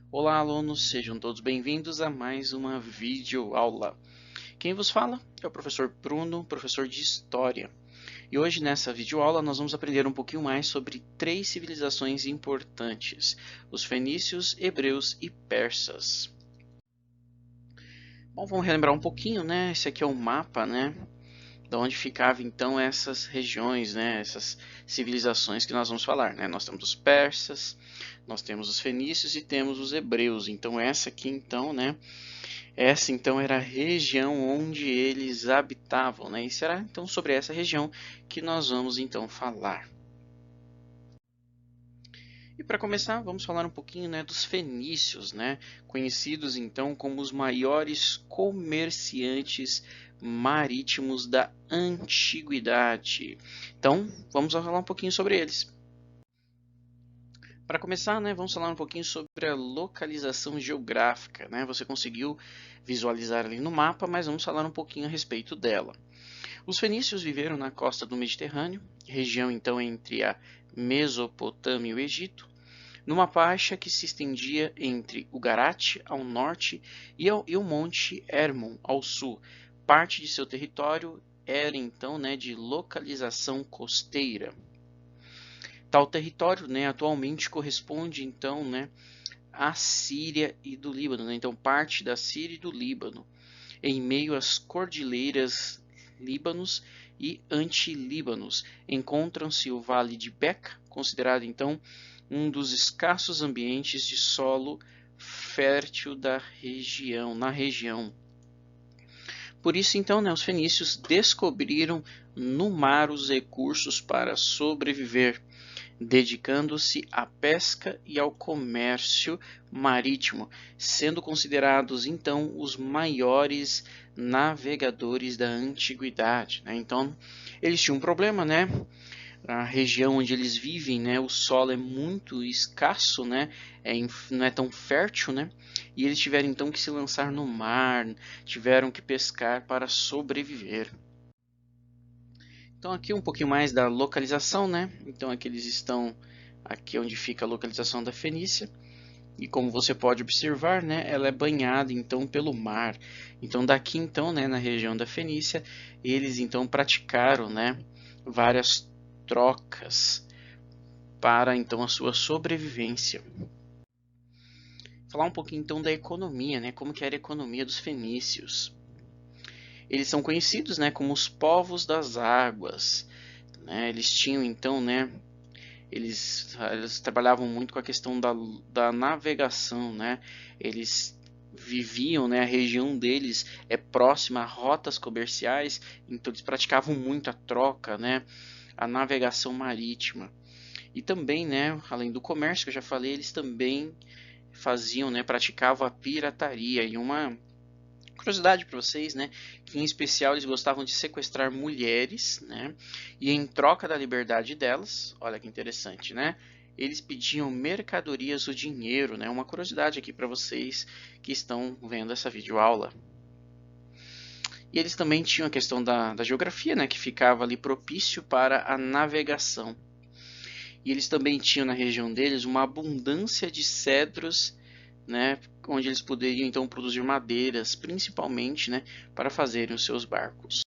Olá, alunos, sejam todos bem-vindos a mais uma videoaula. Quem vos fala é o professor Bruno, professor de História. E hoje nessa videoaula nós vamos aprender um pouquinho mais sobre três civilizações importantes: os fenícios, hebreus e persas. Bom, vamos relembrar um pouquinho, né? Esse aqui é o mapa, né? Da onde ficavam então essas regiões, né? Essas civilizações que nós vamos falar, né? Nós temos os persas, nós temos os fenícios e temos os hebreus. Então essa aqui então, né? Essa então era a região onde eles habitavam, né? E será então sobre essa região que nós vamos então falar. E para começar, vamos falar um pouquinho, né, dos fenícios, né? Conhecidos então como os maiores comerciantes marítimos da antiguidade. Então, vamos falar um pouquinho sobre eles. Para começar, né, vamos falar um pouquinho sobre a localização geográfica, né? Você conseguiu visualizar ali no mapa, mas vamos falar um pouquinho a respeito dela. Os fenícios viveram na costa do Mediterrâneo, região então entre a Mesopotâmia e o Egito, numa faixa que se estendia entre o Garate ao norte e o Monte Hermon ao sul. Parte de seu território era então, né, de localização costeira. Tal território, né, atualmente corresponde então, né, à Síria e do Líbano, né? Então parte da Síria e do Líbano, em meio às cordilheiras Líbanos e Antilíbanos, encontram-se o Vale de Beca, considerado então um dos escassos ambientes de solo fértil da região, na região. Por isso então, né, os fenícios descobriram no mar os recursos para sobreviver, dedicando-se à pesca e ao comércio marítimo, sendo considerados então os maiores navegadores da antiguidade, né? Então, eles tinham um problema, né? A região onde eles vivem, né, o solo é muito escasso, né, não é tão fértil, né, e eles tiveram então que se lançar no mar, tiveram que pescar para sobreviver. Então aqui um pouquinho mais da localização, né? Então aqui eles estão aqui onde fica a localização da Fenícia. E como você pode observar, né, ela é banhada então pelo mar. Então daqui então, né, na região da Fenícia, eles então praticaram, né, várias trocas para então a sua sobrevivência. Falar um pouquinho então da economia, né, como que era a economia dos fenícios. Eles são conhecidos, né, como os povos das águas, né? Eles tinham então, né, eles trabalhavam muito com a questão da navegação, né? Eles viviam, né? A região deles é próxima a rotas comerciais, então eles praticavam muito a troca, né? A navegação marítima. E também, né? Além do comércio que eu já falei, eles também faziam, né? Praticavam a pirataria. E uma curiosidade para vocês, né, que em especial eles gostavam de sequestrar mulheres, né, e em troca da liberdade delas, olha que interessante, né, eles pediam mercadorias ou dinheiro, né, uma curiosidade aqui para vocês que estão vendo essa videoaula. E eles também tinham a questão da geografia, né, que ficava ali propício para a navegação. E eles também tinham na região deles uma abundância de cedros, né, onde eles poderiam então produzir madeiras, principalmente, né, para fazerem os seus barcos.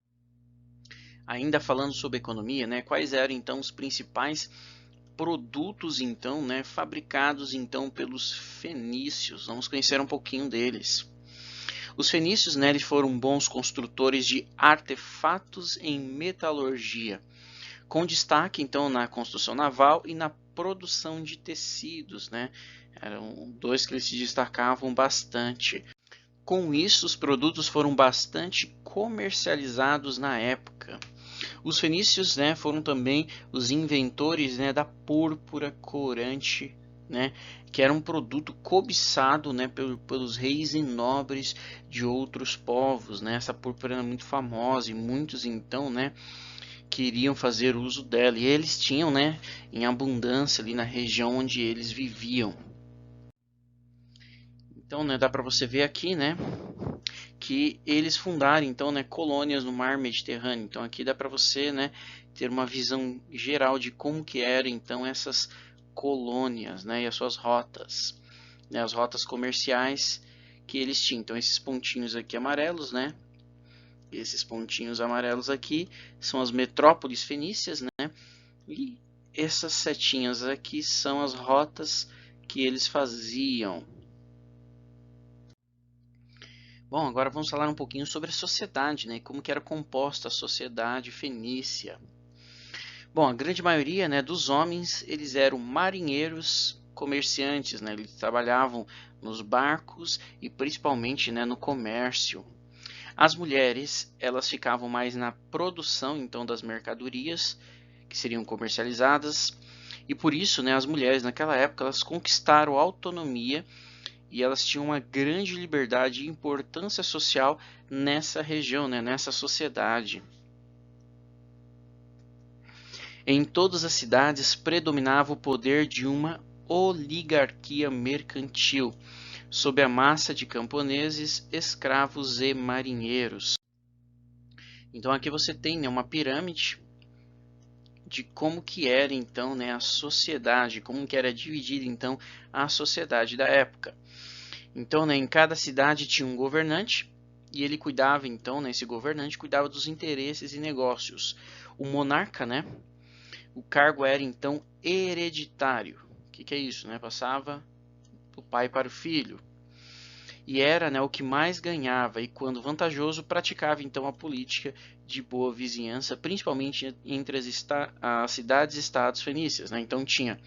Ainda falando sobre economia, né, quais eram então os principais produtos então, né, fabricados então pelos fenícios? Vamos conhecer um pouquinho deles. Os fenícios, né, eles foram bons construtores de artefatos em metalurgia, com destaque então na construção naval e na produção de tecidos, né? Eram dois que eles se destacavam bastante. Com isso, os produtos foram bastante comercializados na época. Os fenícios, né, foram também os inventores, né, da púrpura corante, né, que era um produto cobiçado, né, pelos reis e nobres de outros povos, né? Essa púrpura era muito famosa e muitos então, né, queriam fazer uso dela e eles tinham, né, em abundância ali na região onde eles viviam. Então, né, dá para você ver aqui, né, que eles fundaram então, né, colônias no mar Mediterrâneo. Então aqui dá para você, né, ter uma visão geral de como que eram então essas colônias, né, e as suas rotas. né, as rotas comerciais que eles tinham. Então esses pontinhos aqui amarelos, né? Esses pontinhos amarelos aqui são as metrópoles fenícias, né? E essas setinhas aqui são as rotas que eles faziam. Bom, agora vamos falar um pouquinho sobre a sociedade, né? Como que era composta a sociedade fenícia. Bom, a grande maioria, né, dos homens, eles eram marinheiros, comerciantes, né? Eles trabalhavam nos barcos e principalmente, né, no comércio. As mulheres, elas ficavam mais na produção, então, das mercadorias que seriam comercializadas. E por isso, né, as mulheres naquela época, elas conquistaram autonomia e elas tinham uma grande liberdade e importância social nessa região, né, nessa sociedade. Em todas as cidades predominava o poder de uma oligarquia mercantil, sob a massa de camponeses, escravos e marinheiros. Então aqui você tem, né, uma pirâmide de como que era então, né, a sociedade, como que era dividida então a sociedade da época. Então, né, em cada cidade tinha um governante e ele cuidava então, né, esse governante cuidava dos interesses e negócios. O monarca, né, o cargo era então hereditário. O que é isso, né? Passava do pai para o filho. E era, né, o que mais ganhava e, quando vantajoso, praticava então a política de boa vizinhança, principalmente entre as cidades-estados fenícias, né? Então tinha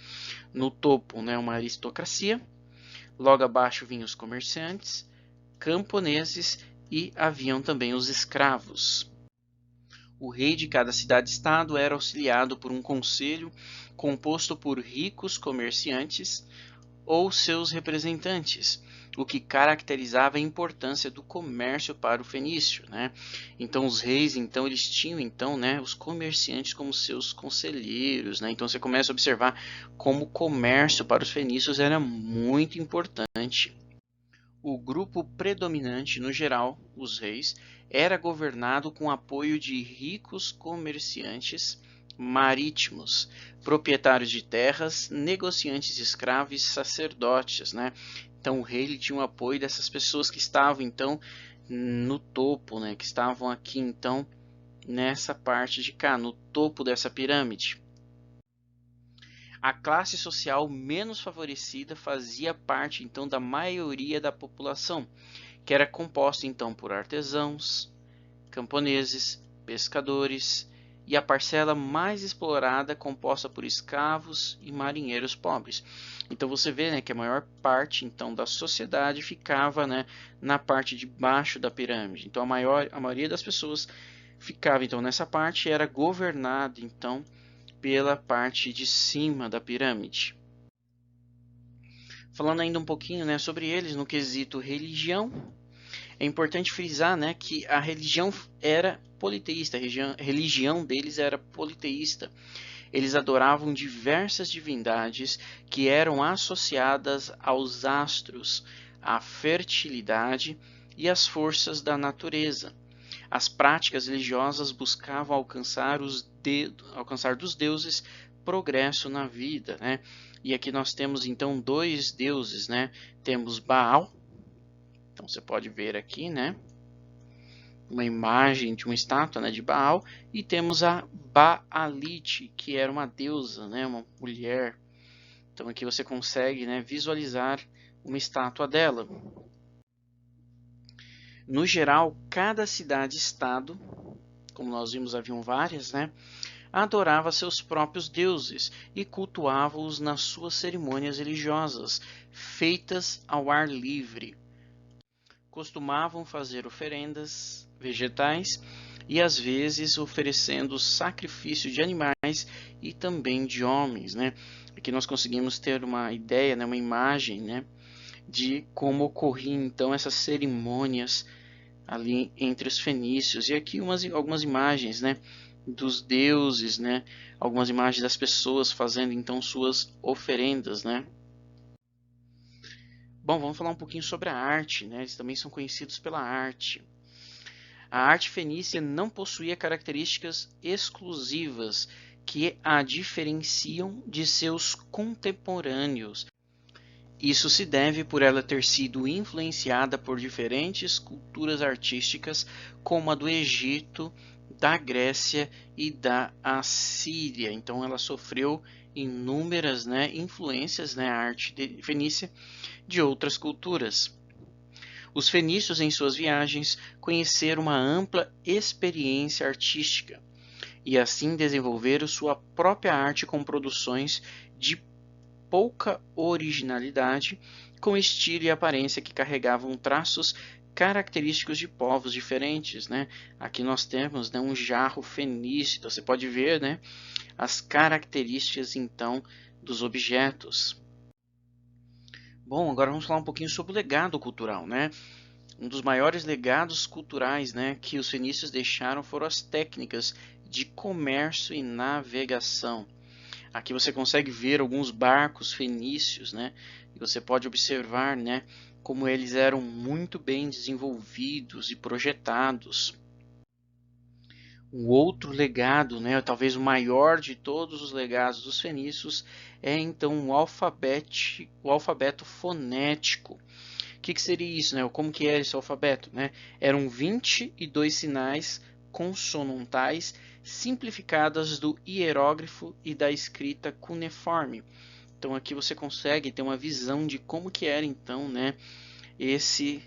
no topo, né, uma aristocracia, logo abaixo vinham os comerciantes, camponeses e haviam também os escravos. O rei de cada cidade-estado era auxiliado por um conselho composto por ricos comerciantes ou seus representantes, o que caracterizava a importância do comércio para o fenício, né? Então os reis, então eles tinham então, né, os comerciantes como seus conselheiros, né? Então você começa a observar como o comércio para os fenícios era muito importante. O grupo predominante, no geral, os reis, era governado com apoio de ricos comerciantes marítimos, proprietários de terras, negociantes de escravos e sacerdotes, né? Então o rei ele tinha o apoio dessas pessoas que estavam então no topo, né? Que estavam aqui então nessa parte de cá, no topo dessa pirâmide. A classe social menos favorecida fazia parte então da maioria da população, que era composta então por artesãos, camponeses, pescadores, e a parcela mais explorada composta por escravos e marinheiros pobres. Então você vê, né, que a maior parte então da sociedade ficava, né, na parte de baixo da pirâmide. Então a maioria das pessoas ficava então nessa parte e era governada então pela parte de cima da pirâmide. Falando ainda um pouquinho, né, sobre eles no quesito religião, é importante frisar, né, que a religião era politeísta, a religião deles era politeísta. Eles adoravam diversas divindades que eram associadas aos astros, à fertilidade e às forças da natureza. As práticas religiosas buscavam alcançar dos deuses progresso na vida, né? E aqui nós temos então dois deuses, né? Temos Baal, então você pode ver aqui, né? Uma imagem de uma estátua, né, de Baal, e temos a Baalite, que era uma deusa, né, uma mulher. Então aqui você consegue, né, visualizar uma estátua dela. No geral, cada cidade-estado, como nós vimos, haviam várias, né, adorava seus próprios deuses e cultuava-os nas suas cerimônias religiosas, feitas ao ar livre. Costumavam fazer oferendas vegetais e às vezes oferecendo sacrifício de animais e também de homens, né? Aqui nós conseguimos ter uma ideia, né, uma imagem, né, de como ocorriam então essas cerimônias ali entre os fenícios. E aqui algumas imagens, né, dos deuses, né, algumas imagens das pessoas fazendo então suas oferendas, né. Bom, vamos falar um pouquinho sobre a arte, né? Eles também são conhecidos pela arte. A arte fenícia não possuía características exclusivas que a diferenciam de seus contemporâneos. Isso se deve por ela ter sido influenciada por diferentes culturas artísticas, como a do Egito, da Grécia e da Assíria. Então ela sofreu inúmeras, influências, a arte fenícia de outras culturas. Os fenícios, em suas viagens, conheceram uma ampla experiência artística e assim desenvolveram sua própria arte com produções de pouca originalidade, com estilo e aparência que carregavam traços característicos de povos diferentes, Aqui nós temos, um jarro fenício, então você pode ver, as características então dos objetos. Bom, agora vamos falar um pouquinho sobre o legado cultural, Um dos maiores legados culturais, que os fenícios deixaram foram as técnicas de comércio e navegação. Aqui você consegue ver alguns barcos fenícios, E você pode observar, como eles eram muito bem desenvolvidos e projetados. Um outro legado, talvez o maior de todos os legados dos fenícios, é então o alfabeto fonético. O que seria isso, Como que era esse alfabeto, Eram 22 sinais consonantais simplificadas do hierógrafo e da escrita cuneiforme. Então aqui você consegue ter uma visão de como que era então, esses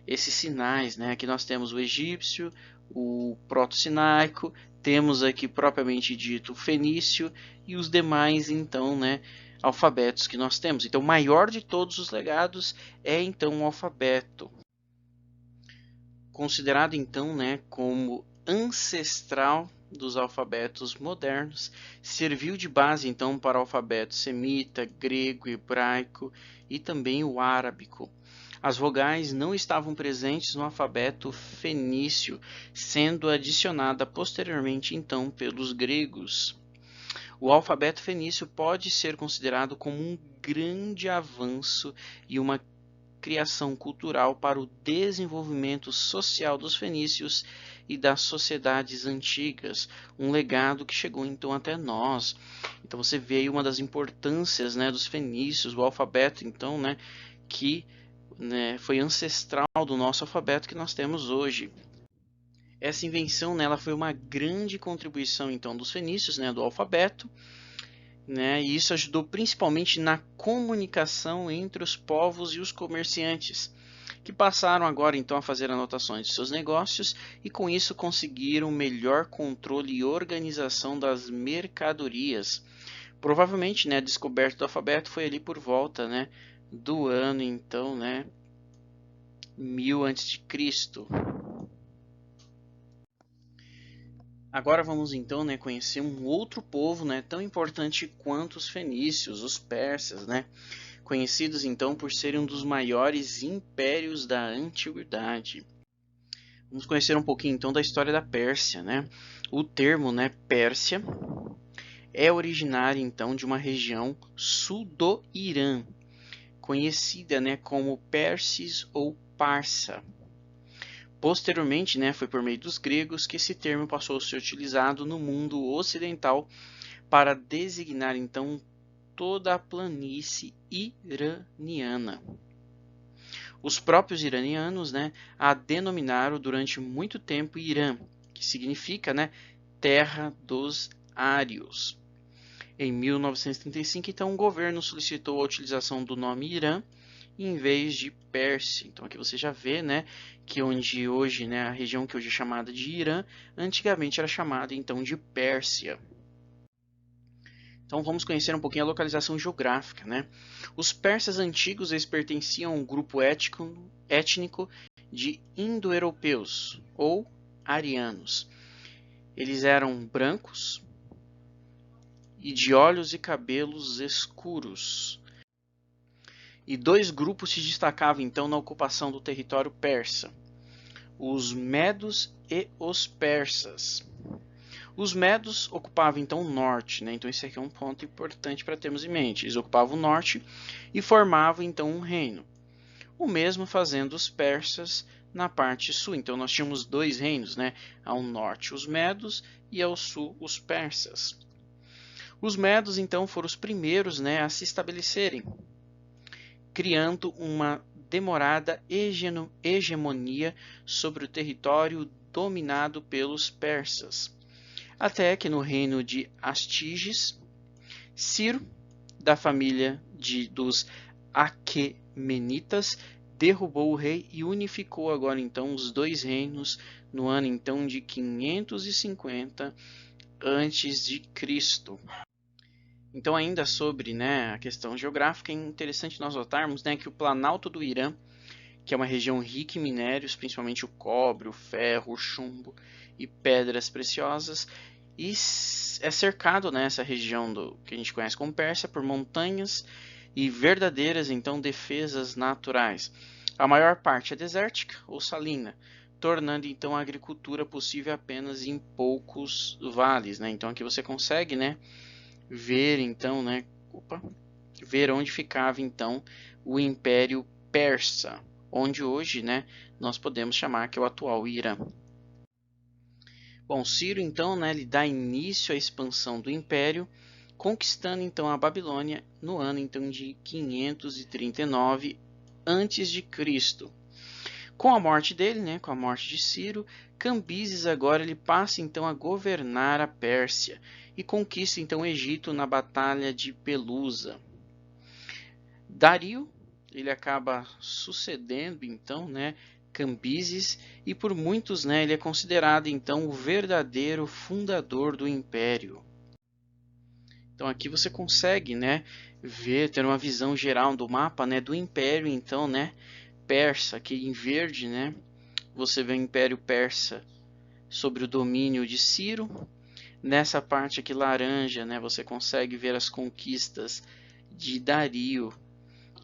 sinais, Aqui nós temos o egípcio, o proto-sinaico, temos aqui propriamente dito o fenício e os demais então, alfabetos que nós temos. Então o maior de todos os legados é então o alfabeto. Considerado então, como ancestral dos alfabetos modernos, serviu de base então para o alfabeto semita, grego, hebraico e também o árabico. As vogais não estavam presentes no alfabeto fenício, sendo adicionada posteriormente então pelos gregos. O alfabeto fenício pode ser considerado como um grande avanço e uma criação cultural para o desenvolvimento social dos fenícios e das sociedades antigas, um legado que chegou então até nós. Então você vê aí uma das importâncias, dos fenícios, o alfabeto então, que foi ancestral do nosso alfabeto que nós temos hoje. Essa invenção, ela foi uma grande contribuição então dos fenícios, do alfabeto, e isso ajudou principalmente na comunicação entre os povos e os comerciantes, que passaram agora então a fazer anotações de seus negócios e com isso conseguiram melhor controle e organização das mercadorias. Provavelmente, a descoberta do alfabeto foi ali por volta, do ano então, 1000 a.C. Agora vamos então, conhecer um outro povo, tão importante quanto os fenícios, os persas, conhecidos então por serem um dos maiores impérios da antiguidade. Vamos conhecer um pouquinho então da história da Pérsia, O termo, Pérsia, é originário então de uma região sul do Irã, conhecida, como Persis ou Parsa. Posteriormente, foi por meio dos gregos que esse termo passou a ser utilizado no mundo ocidental para designar então toda a planície iraniana. Os próprios iranianos, a denominaram durante muito tempo Irã, que significa, terra dos ários. Em 1935, então, o governo solicitou a utilização do nome Irã em vez de Pérsia. Então aqui você já vê, que onde hoje, a região que hoje é chamada de Irã, antigamente era chamada então de Pérsia. Então vamos conhecer um pouquinho a localização geográfica, Os persas antigos, eles pertenciam a um grupo étnico de indo-europeus ou arianos. Eles eram brancos e de olhos e cabelos escuros. E dois grupos se destacavam então na ocupação do território persa: os medos e os persas. Os medos ocupavam então o norte, então esse aqui é um ponto importante para termos em mente. Eles ocupavam o norte e formavam então um reino. O mesmo fazendo os persas na parte sul. Então nós tínhamos dois reinos, ao norte os medos e ao sul os persas. Os medos então foram os primeiros, a se estabelecerem. criando uma demorada hegemonia sobre o território dominado pelos persas, até que no reino de Astiges, Ciro, da família dos Aquemenitas, derrubou o rei e unificou agora então os dois reinos no ano então de 550 antes de Cristo. Então, ainda sobre, né, a questão geográfica, é interessante nós notarmos, né, que o Planalto do Irã, que é uma região rica em minérios, principalmente o cobre, o ferro, o chumbo e pedras preciosas, e é cercado nessa região que a gente conhece como Pérsia por montanhas e verdadeiras então defesas naturais. A maior parte é desértica ou salina, tornando então a agricultura possível apenas em poucos vales, né? Então aqui você consegue, né, ver então, né, ver onde ficava então o Império Persa, onde hoje, né, nós podemos chamar que é o atual Irã. Bom, Ciro então, né, ele dá início à expansão do Império, conquistando então a Babilônia no ano então de 539 a.C. Com a morte dele, né, com a morte de Ciro, Cambises agora ele passa então a governar a Pérsia e conquista então o Egito na Batalha de Pelusa. Dario, ele acaba sucedendo então, né, Cambises, e por muitos, né, ele é considerado então o verdadeiro fundador do império. Então aqui você consegue, né, ter uma visão geral do mapa, né, do império então, né, persa, aqui em verde, né, você vê o Império Persa sobre o domínio de Ciro. Nessa parte aqui laranja, né, você consegue ver as conquistas de Dario.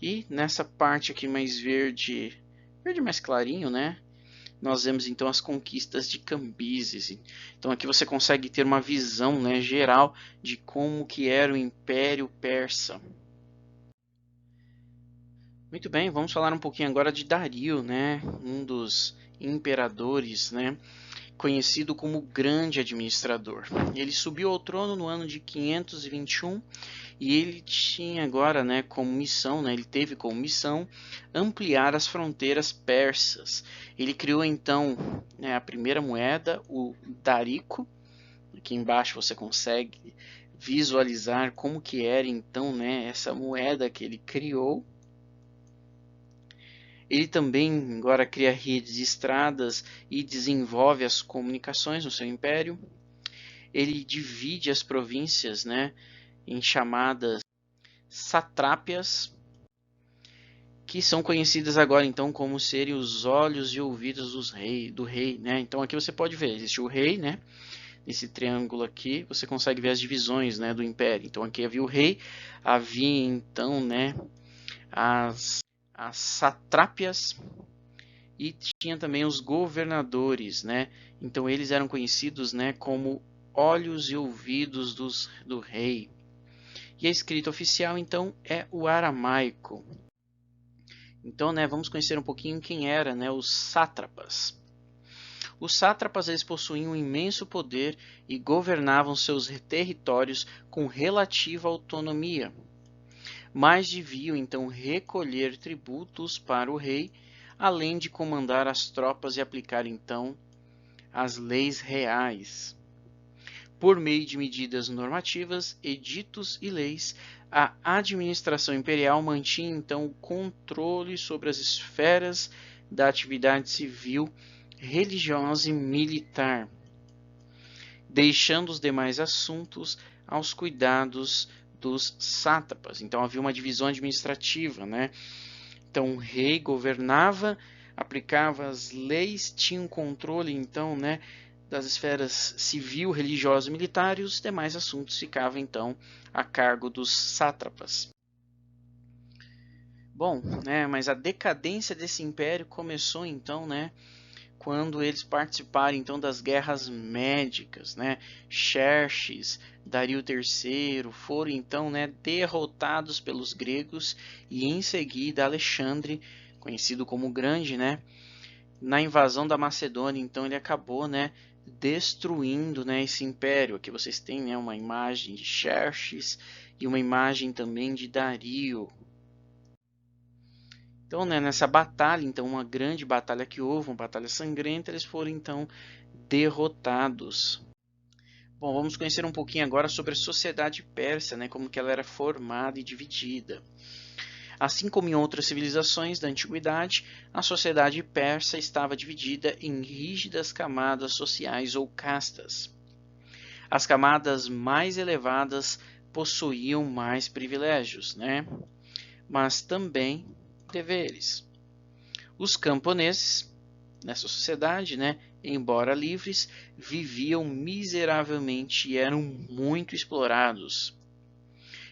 E nessa parte aqui mais verde, verde mais clarinho, né, nós vemos então as conquistas de Cambises. Então aqui você consegue ter uma visão, né, geral de como que era o Império Persa. Muito bem, vamos falar um pouquinho agora de Dario, né, um dos imperadores, né, conhecido como grande administrador. Ele subiu ao trono no ano de 521 e ele tinha agora, né, como missão, né, ele teve como missão ampliar as fronteiras persas. Ele criou então, né, a primeira moeda, o darico. Aqui embaixo você consegue visualizar como que era então, né, essa moeda que ele criou. Ele também agora cria redes de estradas e desenvolve as comunicações no seu império. Ele divide as províncias, né, em chamadas satrápias, que são conhecidas agora então como serem os olhos e ouvidos do rei, né? Então aqui você pode ver, existe o rei, né? Nesse triângulo aqui você consegue ver as divisões, né, do império. Então aqui havia o rei, havia então, né, as satrápias e tinha também os governadores, né? Então eles eram conhecidos, né, como olhos e ouvidos do rei. E a escrita oficial então é o aramaico. Então, né, vamos conhecer um pouquinho quem era, né, os sátrapas. Os sátrapas eles possuíam um imenso poder e governavam seus territórios com relativa autonomia, mas deviam então recolher tributos para o rei, além de comandar as tropas e aplicar então as leis reais. Por meio de medidas normativas, editos e leis, a administração imperial mantinha então o controle sobre as esferas da atividade civil, religiosa e militar, deixando os demais assuntos aos cuidados dos sátrapas. Então havia uma divisão administrativa, né? Então o rei governava, aplicava as leis, tinha um controle então, né, das esferas civil, religiosa e militar, e os demais assuntos ficavam então a cargo dos sátrapas. Bom, né, mas a decadência desse império começou então, né, quando eles participaram então das guerras médicas, né? Xerxes, Dario III foram então, né, derrotados pelos gregos e em seguida Alexandre, conhecido como Grande, né, na invasão da Macedônia, então ele acabou, né, destruindo, né, esse império. Aqui vocês têm, né, uma imagem de Xerxes e uma imagem também de Dario. Então, né, nessa batalha, então, uma grande batalha que houve, uma batalha sangrenta, eles foram então derrotados. Bom, vamos conhecer um pouquinho agora sobre a sociedade persa, né, como que ela era formada e dividida. Assim como em outras civilizações da antiguidade, a sociedade persa estava dividida em rígidas camadas sociais ou castas. As camadas mais elevadas possuíam mais privilégios, né? Mas também deveres. Os camponeses, nessa sociedade, né, embora livres, viviam miseravelmente e eram muito explorados.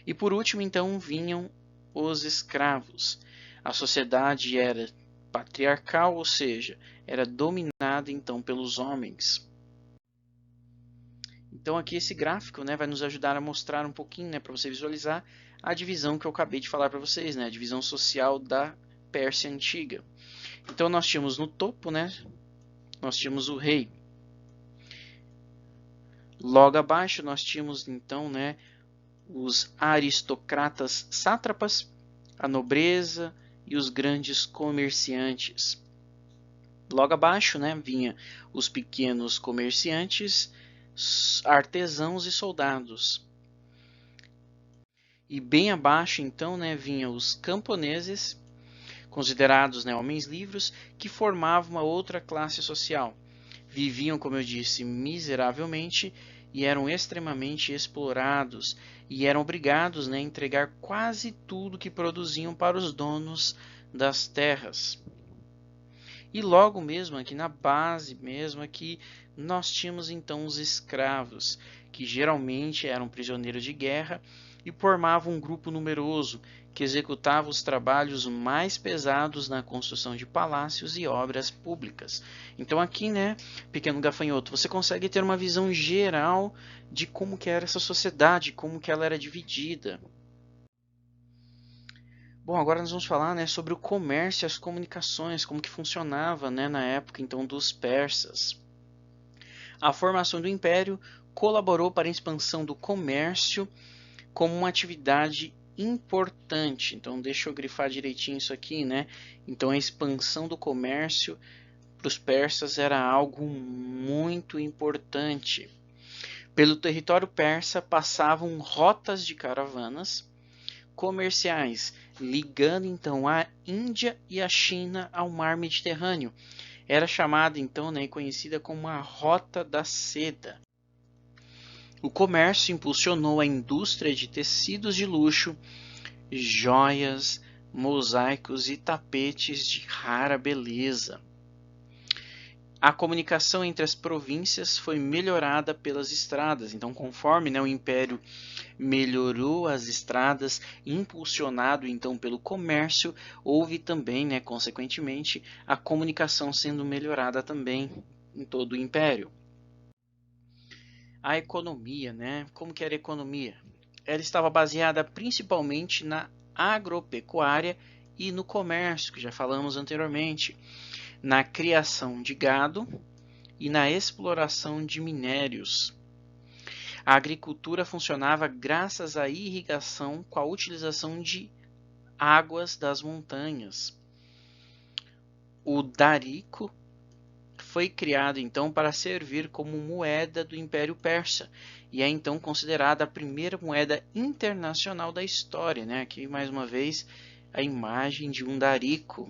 E por último, então, vinham os escravos. A sociedade era patriarcal, ou seja, era dominada então pelos homens. Então aqui esse gráfico, né, vai nos ajudar a mostrar um pouquinho, né, para você visualizar a divisão que eu acabei de falar para vocês, né, a divisão social da Pérsia antiga. Então nós tínhamos no topo, né, nós tínhamos o rei. Logo abaixo nós tínhamos então, né, os aristocratas sátrapas, a nobreza e os grandes comerciantes. Logo abaixo, né, vinha os pequenos comerciantes, artesãos e soldados. E bem abaixo, então, né, vinha os camponeses, considerados, né, homens livres, que formavam uma outra classe social. Viviam, como eu disse, miseravelmente e eram extremamente explorados e eram obrigados, né, a entregar quase tudo que produziam para os donos das terras. E logo mesmo aqui na base mesmo aqui nós tínhamos então os escravos, que geralmente eram prisioneiros de guerra e formavam um grupo numeroso que executava os trabalhos mais pesados na construção de palácios e obras públicas. Então aqui, né, pequeno gafanhoto, você consegue ter uma visão geral de como que era essa sociedade, como que ela era dividida. Bom, agora nós vamos falar, né, sobre o comércio e as comunicações, como que funcionava, né, na época então dos persas. A formação do império colaborou para a expansão do comércio como uma atividade importante. Então, deixa eu grifar direitinho isso aqui, né? Então, a expansão do comércio para os persas era algo muito importante. Pelo território persa passavam rotas de caravanas comerciais, ligando então a Índia e a China ao mar Mediterrâneo. Era chamada então, né, conhecida como a Rota da Seda. O comércio impulsionou a indústria de tecidos de luxo, joias, mosaicos e tapetes de rara beleza. A comunicação entre as províncias foi melhorada pelas estradas. Então, conforme, né, o Império melhorou as estradas, impulsionado então pelo comércio, houve também, né, consequentemente, a comunicação sendo melhorada também em todo o Império. A economia, né? Como que era a economia? Ela estava baseada principalmente na agropecuária e no comércio, que já falamos anteriormente, na criação de gado e na exploração de minérios. A agricultura funcionava graças à irrigação com a utilização de águas das montanhas. O darico foi criado então para servir como moeda do Império Persa e é então considerada a primeira moeda internacional da história, né? Aqui mais uma vez a imagem de um darico.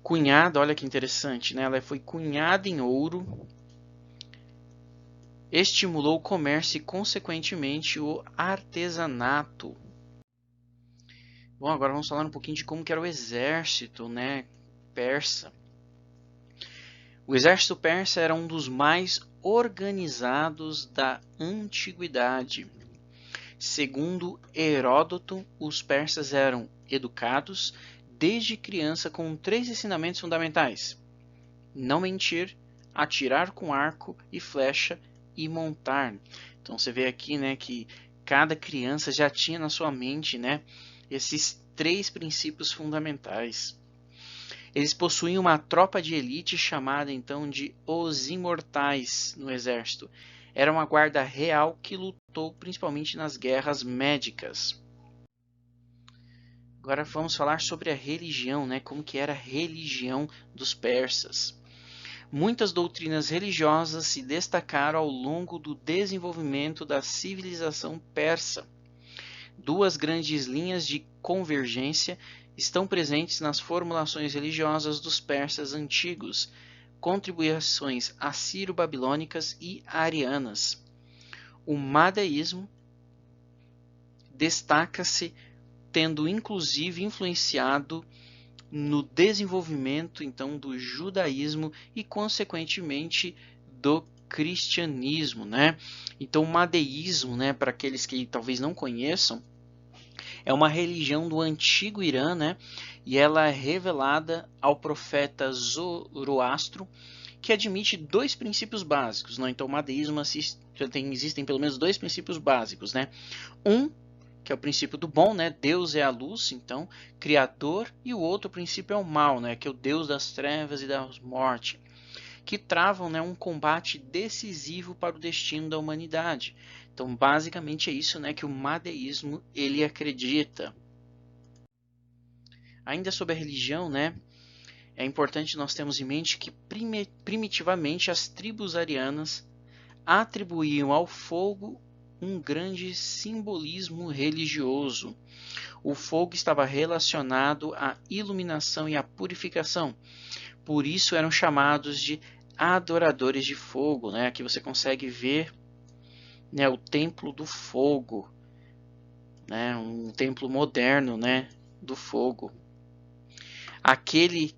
Cunhada, olha que interessante, né? Ela foi cunhada em ouro, estimulou o comércio e consequentemente o artesanato. Bom, agora vamos falar um pouquinho de como que era o exército, né, persa. O exército persa era um dos mais organizados da antiguidade. Segundo Heródoto, os persas eram educados desde criança com 3 ensinamentos fundamentais: não mentir, atirar com arco e flecha e montar. Então você vê aqui, né, que cada criança já tinha na sua mente, né, esses 3 princípios fundamentais. Eles possuíam uma tropa de elite chamada então de Os Imortais no exército. Era uma guarda real que lutou principalmente nas guerras médicas. Agora vamos falar sobre a religião, né? Como que era a religião dos persas. Muitas doutrinas religiosas se destacaram ao longo do desenvolvimento da civilização persa. Duas grandes linhas de convergência estão presentes nas formulações religiosas dos persas antigos, contribuições assírio-babilônicas e arianas. O madaísmo destaca-se tendo inclusive influenciado no desenvolvimento então do judaísmo e consequentemente do cristianismo, né? Então o madeísmo, né, para aqueles que talvez não conheçam, é uma religião do antigo Irã, né? E ela é revelada ao profeta Zoroastro, que admite dois princípios básicos, né? Então o madeísmo existem pelo menos dois princípios básicos, né? Que é o princípio do bom, né? Deus é a luz, então, criador, e o outro princípio é o mal, né? Que é o Deus das trevas e da morte, que travam, né, um combate decisivo para o destino da humanidade. Então, basicamente é isso, né, que o madeísmo ele acredita. Ainda sobre a religião, né, é importante nós termos em mente que primitivamente as tribos arianas atribuíam ao fogo um grande simbolismo religioso. O fogo estava relacionado à iluminação e à purificação. Por isso eram chamados de adoradores de fogo, né? Aqui você consegue ver, né, o templo do fogo, né? Um templo moderno, né, do fogo. Aquele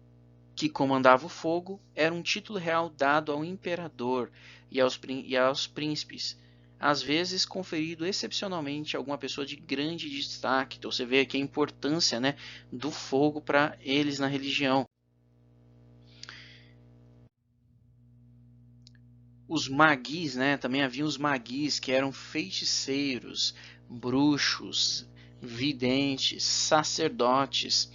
que comandava o fogo era um título real dado ao imperador e aos príncipes, às vezes conferido excepcionalmente a alguma pessoa de grande destaque. Então você vê aqui a importância, né, do fogo para eles na religião. Os maguis, né, também haviam os maguis, que eram feiticeiros, bruxos, videntes, sacerdotes,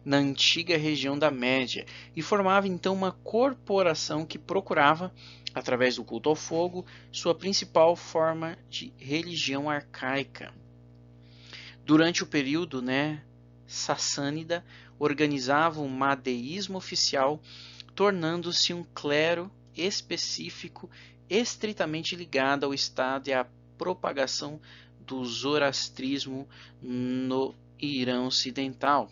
na antiga região da Média, e formava então uma corporação que procurava, através do culto ao fogo, sua principal forma de religião arcaica. Durante o período, né, sassânida, organizava um madeísmo oficial, tornando-se um clero específico estritamente ligado ao Estado e à propagação do zoroastrismo no Irã Ocidental.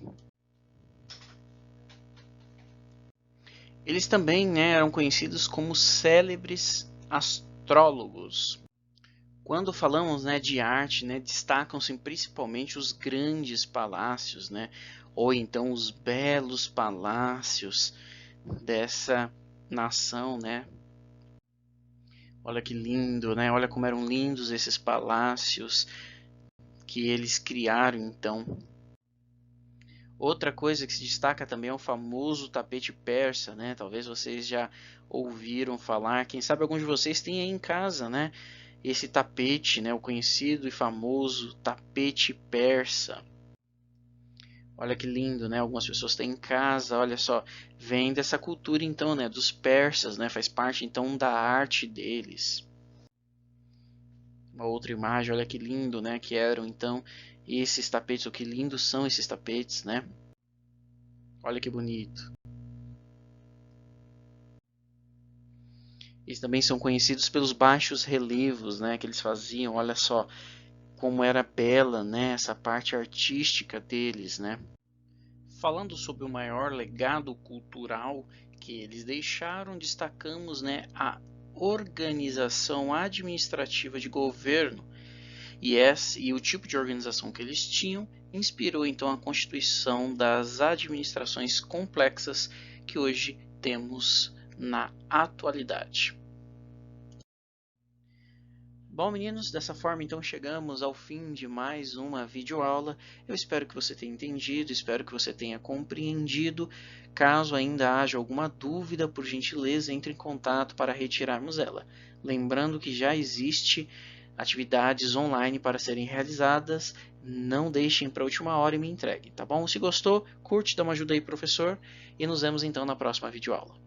Eles também, né, eram conhecidos como célebres astrólogos. Quando falamos, né, de arte, né, destacam-se principalmente os grandes palácios, né, ou então os belos palácios dessa nação, né? Olha que lindo, né? Olha como eram lindos esses palácios que eles criaram, então. Outra coisa que se destaca também é o famoso tapete persa, né? Talvez vocês já ouviram falar, quem sabe alguns de vocês têm aí em casa, né? Esse tapete, né? O conhecido e famoso tapete persa. Olha que lindo, né? Algumas pessoas têm em casa, olha só, vem dessa cultura então, né? Dos persas, né? Faz parte então da arte deles. Uma outra imagem, olha que lindo, né? Que eram então esses tapetes, o que lindos são esses tapetes, né? Olha que bonito. Eles também são conhecidos pelos baixos relevos, né? Que eles faziam, olha só como era bela, né? Essa parte artística deles, né? Falando sobre o maior legado cultural que eles deixaram, destacamos, né, a organização administrativa de governo. E o tipo de organização que eles tinham inspirou então a constituição das administrações complexas que hoje temos na atualidade. Bom, meninos, dessa forma então chegamos ao fim de mais uma videoaula. Eu espero que você tenha entendido, espero que você tenha compreendido. Caso ainda haja alguma dúvida, por gentileza, entre em contato para retirarmos ela. Lembrando que já existe atividades online para serem realizadas. Não deixem para a última hora e me entregue, tá bom? Se gostou, curte, dá uma ajuda aí, professor, e nos vemos então na próxima videoaula.